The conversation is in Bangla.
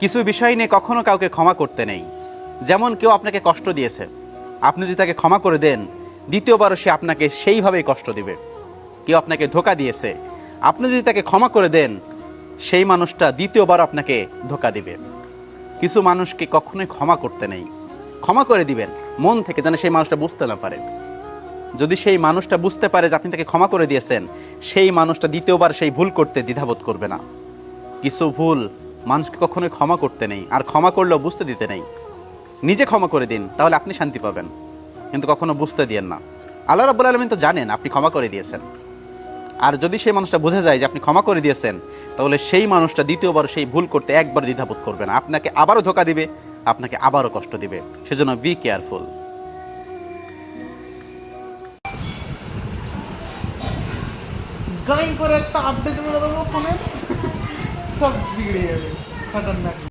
কিছু বিষয় নিয়ে কখনো কাউকে ক্ষমা করতে নেই। যেমন কেউ আপনাকে কষ্ট দিয়েছে, আপনি যদি তাকে ক্ষমা করে দেন, দ্বিতীয়বারও সে আপনাকে সেইভাবেই কষ্ট দিবে। কেউ আপনাকে ধোঁকা দিয়েছে, আপনি যদি তাকে ক্ষমা করে দেন, সেই মানুষটা দ্বিতীয়বার আপনাকে ধোঁকা দিবে। কিছু মানুষকে কখনোই ক্ষমা করতে নেই, ক্ষমা করে দিবেন মন থেকে, যেন সেই মানুষটা বুঝতে না পারে। যদি সেই মানুষটা বুঝতে পারে যে আপনি তাকে ক্ষমা করে দিয়েছেন, সেই মানুষটা দ্বিতীয়বার সেই ভুল করতে দ্বিধাবোধ করবে না। কিছু ভুল মানুষকে কখনোই ক্ষমা করতে নেই, আর ক্ষমা করলেও বুঝতে দিতে নেই। নিজে ক্ষমা করে দিন, তাহলে আপনি শান্তি পাবেন, কিন্তু কখনো বুঝতে দিয়েন না। আল্লাহ রাব্বুল আলামিন তো জানেন আপনি ক্ষমা করে দিয়েছেন, আর যদি সেই মানুষটা বুঝে যায় যে আপনি ক্ষমা করে দিয়েছেন, তাহলে সেই মানুষটা দ্বিতীয়বার সেই ভুল করতে একবার দ্বিধাবোধ করবে না, আপনাকে আবারও ধোঁকা দিবে, আপনাকে আবারও কষ্ট দিবে। সেজন্য বি কেয়ারফুল। গাই করে একটা আপডেট মেরে দেবো ফোনের, সব বিগড়ে যাবে। খাতারনাক।